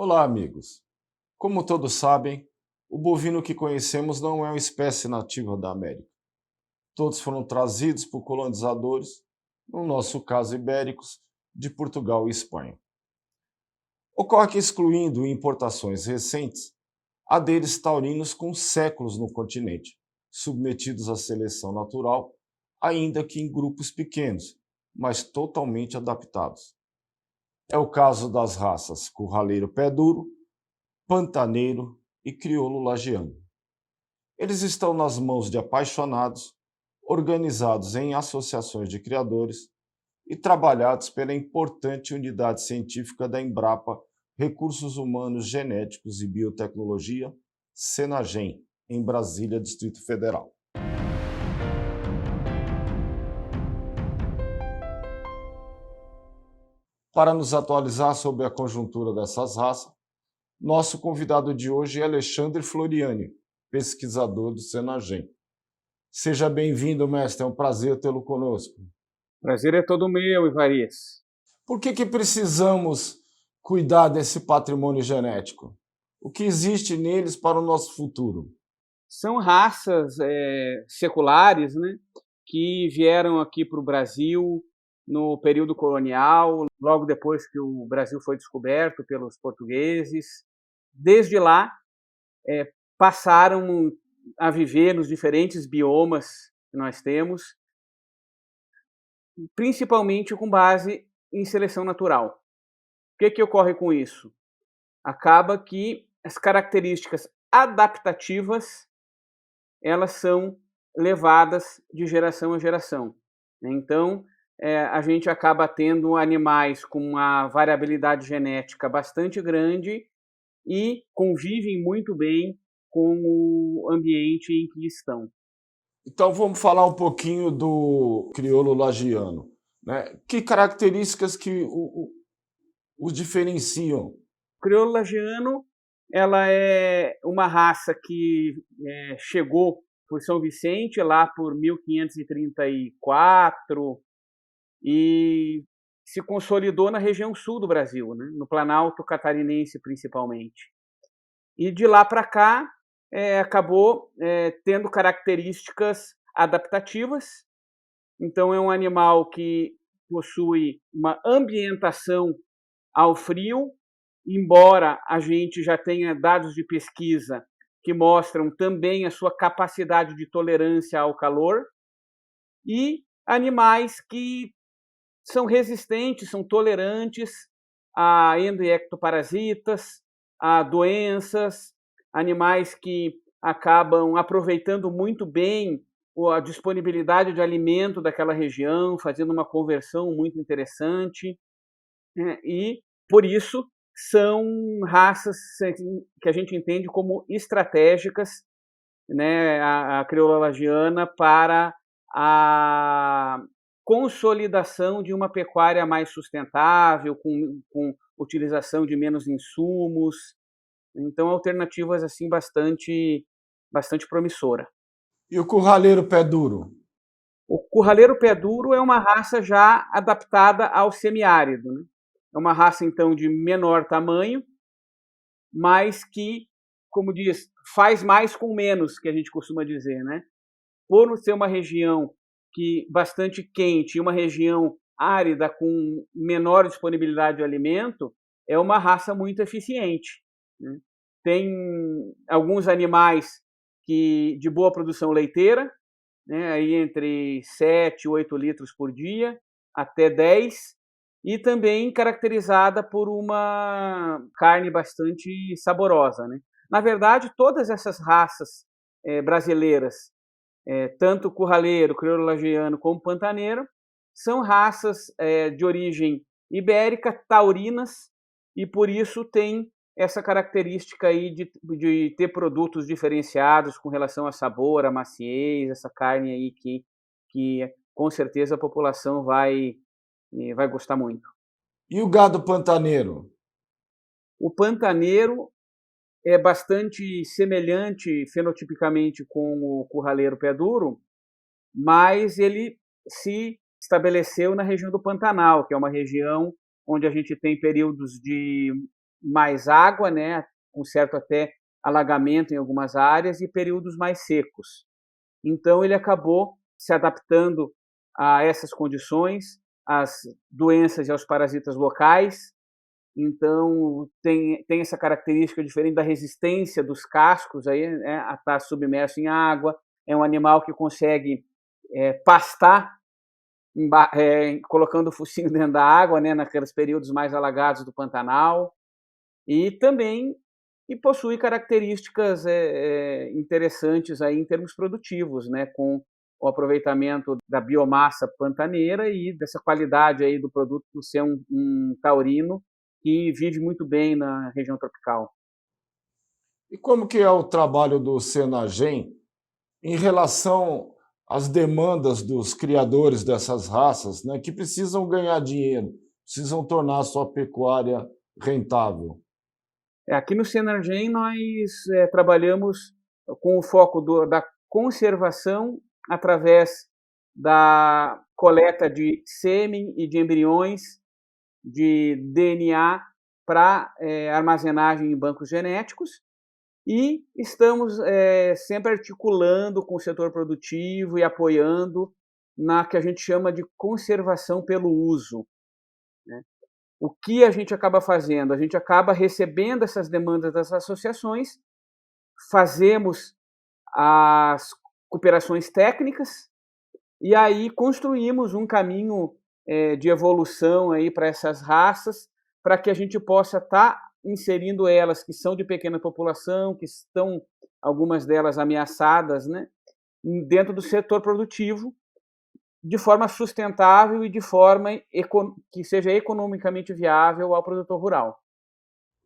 Olá, amigos. Como todos sabem, o bovino que conhecemos não é uma espécie nativa da América. Todos foram trazidos por colonizadores, no nosso caso ibéricos, de Portugal e Espanha. Ocorre que, excluindo importações recentes, há deles taurinos com séculos no continente, submetidos à seleção natural, ainda que em grupos pequenos, mas totalmente adaptados. É o caso das raças curraleiro pé duro, pantaneiro e crioulo lagiano. Eles estão nas mãos de apaixonados, organizados em associações de criadores e trabalhados pela importante unidade científica da Embrapa Recursos Humanos Genéticos e Biotecnologia, Senagem, em Brasília, Distrito Federal. Para nos atualizar sobre a conjuntura dessas raças, nosso convidado de hoje é Alexandre Floriani, pesquisador do Senagem. Seja bem-vindo, mestre. É um prazer tê-lo conosco. Prazer é todo meu, Ivarias. Por que precisamos cuidar desse patrimônio genético? O que existe neles para o nosso futuro? São raças seculares, né, que vieram aqui para o Brasil no período colonial, logo depois que o Brasil foi descoberto pelos portugueses. Desde lá, passaram a viver nos diferentes biomas que nós temos, principalmente com base em seleção natural. O que ocorre com isso? Acaba que as características adaptativas elas são levadas de geração a geração. Então, a gente acaba tendo animais com uma variabilidade genética bastante grande e convivem muito bem com o ambiente em que estão. Então vamos falar um pouquinho do crioulo lagiano, né? Que características que os diferenciam? O crioulo lagiano, ela é uma raça que chegou por São Vicente lá por 1534 e se consolidou na região sul do Brasil, né? No Planalto Catarinense principalmente. E de lá para cá acabou tendo características adaptativas. Então é um animal que possui uma ambientação ao frio, embora a gente já tenha dados de pesquisa que mostram também a sua capacidade de tolerância ao calor, e animais que são resistentes, são tolerantes a endo e ectoparasitas, a doenças, animais que acabam aproveitando muito bem a disponibilidade de alimento daquela região, fazendo uma conversão muito interessante, né? E, por isso, são raças que a gente entende como estratégicas, né, a crioula lagiana, para a consolidação de uma pecuária mais sustentável, com utilização de menos insumos. Então, alternativas assim bastante promissora. E o curraleiro pé duro? O curraleiro pé duro é uma raça já adaptada ao semiárido, né? É uma raça, então, de menor tamanho, mas que, como diz, faz mais com menos, que a gente costuma dizer, né? Por ser uma região que bastante quente e uma região árida com menor disponibilidade de alimento, é uma raça muito eficiente, né? Tem alguns animais que de boa produção leiteira, né, aí entre 7 e 8 litros por dia, até 10, e também caracterizada por uma carne bastante saborosa, né. Na verdade, todas essas raças, brasileiras, tanto curraleiro, crioulo lagiano como pantaneiro, são raças, de origem ibérica, taurinas, e por isso tem essa característica aí de ter produtos diferenciados com relação a sabor, a maciez, essa carne aí que com certeza a população vai gostar muito. E o gado pantaneiro? O pantaneiro é bastante semelhante fenotipicamente com o curraleiro pé duro, mas ele se estabeleceu na região do Pantanal, que é uma região onde a gente tem períodos de mais água, né, com certo até alagamento em algumas áreas, e períodos mais secos. Então ele acabou se adaptando a essas condições, às doenças e aos parasitas locais. Então tem essa característica diferente da resistência dos cascos aí, né, a estar submerso em água. É um animal que consegue pastar colocando o focinho dentro da água, né, naqueles períodos mais alagados do Pantanal, e também e possui características interessantes aí em termos produtivos, né, com o aproveitamento da biomassa pantaneira e dessa qualidade aí do produto por ser um taurino que vive muito bem na região tropical. E como que é o trabalho do Senagem em relação às demandas dos criadores dessas raças, né, que precisam ganhar dinheiro, precisam tornar a sua pecuária rentável? Aqui no Senargem nós trabalhamos com o foco da conservação através da coleta de sêmen e de embriões de DNA para armazenagem em bancos genéticos, e estamos sempre articulando com o setor produtivo e apoiando na que a gente chama de conservação pelo uso. O que a gente acaba fazendo? A gente acaba recebendo essas demandas das associações, fazemos as cooperações técnicas e aí construímos um caminho de evolução aí para essas raças, para que a gente possa estar inserindo elas que são de pequena população, que estão algumas delas ameaçadas, né, dentro do setor produtivo, de forma sustentável e de forma que seja economicamente viável ao produtor rural.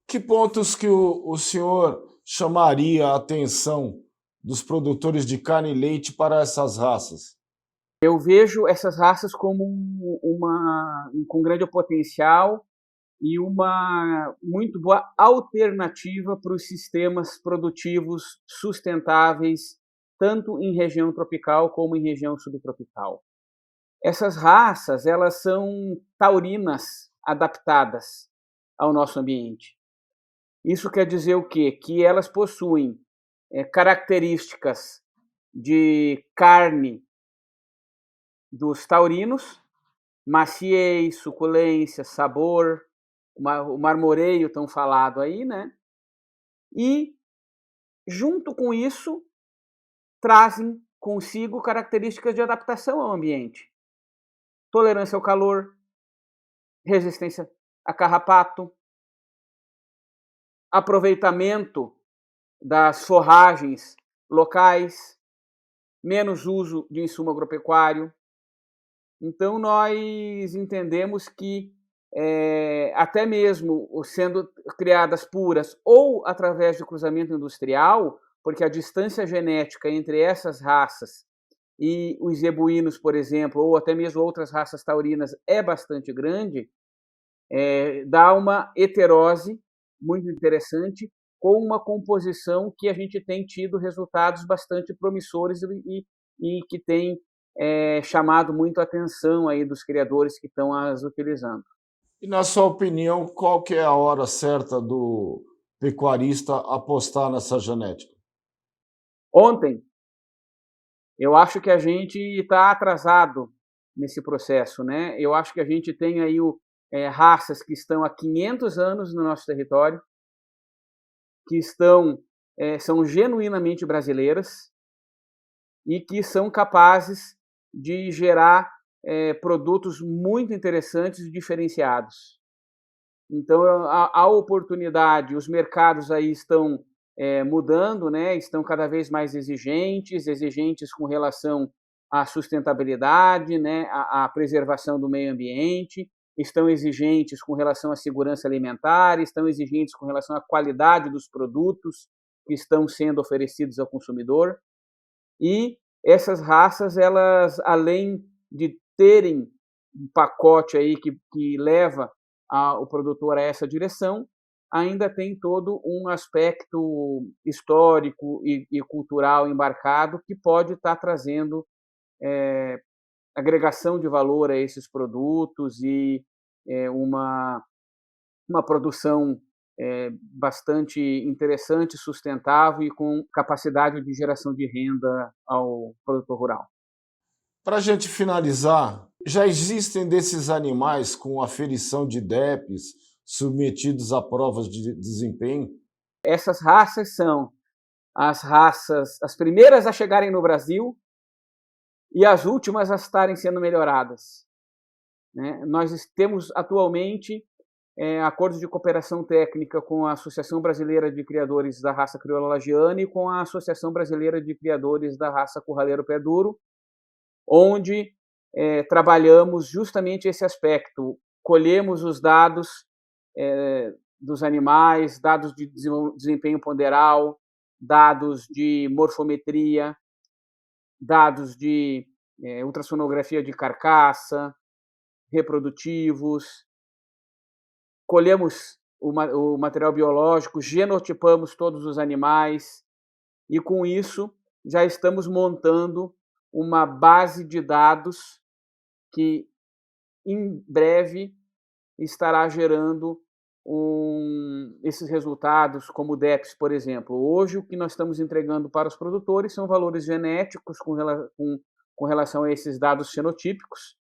Que pontos que o senhor chamaria a atenção dos produtores de carne e leite para essas raças? Eu vejo essas raças como com grande potencial e uma muito boa alternativa para os sistemas produtivos sustentáveis, tanto em região tropical como em região subtropical. Essas raças, elas são taurinas adaptadas ao nosso ambiente. Isso quer dizer o quê? Que elas possuem características de carne dos taurinos, maciez, suculência, sabor, o marmoreio tão falado aí, né? E, junto com isso, trazem consigo características de adaptação ao ambiente. Tolerância ao calor, resistência a carrapato, aproveitamento das forragens locais, menos uso de insumo agropecuário. Então, nós entendemos que, até mesmo sendo criadas puras ou através de cruzamento industrial, porque a distância genética entre essas raças e os zebuínos, por exemplo, ou até mesmo outras raças taurinas, é bastante grande, dá uma heterose muito interessante, com uma composição que a gente tem tido resultados bastante promissores e que tem chamado muito a atenção aí dos criadores que estão as utilizando. E, na sua opinião, qual que é a hora certa do pecuarista apostar nessa genética? Ontem, eu acho que a gente está atrasado nesse processo, né? Eu acho que a gente tem aí raças que estão há 500 anos no nosso território, que são genuinamente brasileiras e que são capazes de gerar produtos muito interessantes e diferenciados. Então, a oportunidade, os mercados aí estão mudando, né? Estão cada vez mais exigentes com relação à sustentabilidade, né? À preservação do meio ambiente, estão exigentes com relação à segurança alimentar, estão exigentes com relação à qualidade dos produtos que estão sendo oferecidos ao consumidor. E essas raças, elas, além de terem um pacote aí que leva o produtor a essa direção, ainda tem todo um aspecto histórico e cultural embarcado que pode estar trazendo agregação de valor a esses produtos e uma produção bastante interessante, sustentável e com capacidade de geração de renda ao produtor rural. Para a gente finalizar, já existem desses animais com aferição de DEPs submetidos a provas de desempenho? Essas raças são as primeiras a chegarem no Brasil e as últimas a estarem sendo melhoradas, né? Nós temos atualmente acordos de cooperação técnica com a Associação Brasileira de Criadores da Raça Crioula Lagiana e com a Associação Brasileira de Criadores da Raça Curraleiro Pé Duro, onde trabalhamos justamente esse aspecto, colhemos os dados dos animais, dados de desempenho ponderal, dados de morfometria, dados de ultrassonografia de carcaça, reprodutivos, colhemos o material biológico, genotipamos todos os animais e, com isso, já estamos montando uma base de dados que, em breve, estará gerando esses resultados, como o DEPS, por exemplo. Hoje, o que nós estamos entregando para os produtores são valores genéticos com relação a esses dados fenotípicos,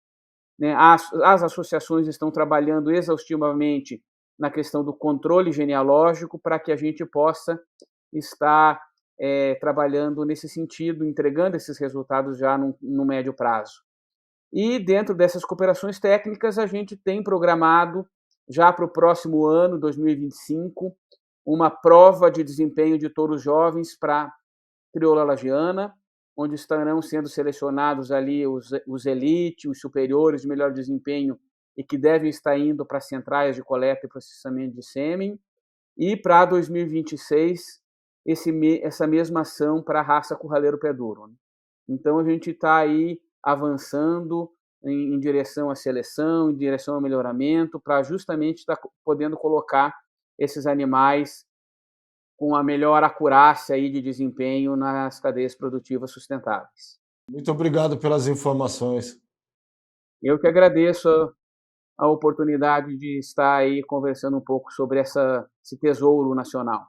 né? As associações estão trabalhando exaustivamente na questão do controle genealógico para que a gente possa estar trabalhando nesse sentido, entregando esses resultados já no médio prazo. E dentro dessas cooperações técnicas, a gente tem programado já para o próximo ano, 2025, uma prova de desempenho de touros jovens para crioula lagiana, onde estarão sendo selecionados ali os elite, os superiores de melhor desempenho e que devem estar indo para centrais de coleta e processamento de sêmen. E para 2026, essa mesma ação para a raça Curraleiro Pé Duro, né? Então, a gente está aí avançando em direção à seleção, em direção ao melhoramento, para justamente estar podendo colocar esses animais com a melhor acurácia aí de desempenho nas cadeias produtivas sustentáveis. Muito obrigado pelas informações. Eu que agradeço a oportunidade de estar aí conversando um pouco sobre esse tesouro nacional.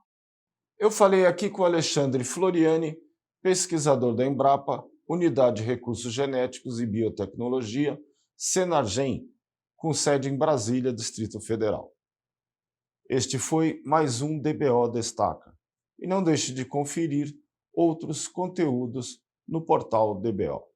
Eu falei aqui com Alexandre Floriani, pesquisador da Embrapa, Unidade de Recursos Genéticos e Biotecnologia, Senargem, com sede em Brasília, Distrito Federal. Este foi mais um DBO Destaca. E não deixe de conferir outros conteúdos no portal DBO.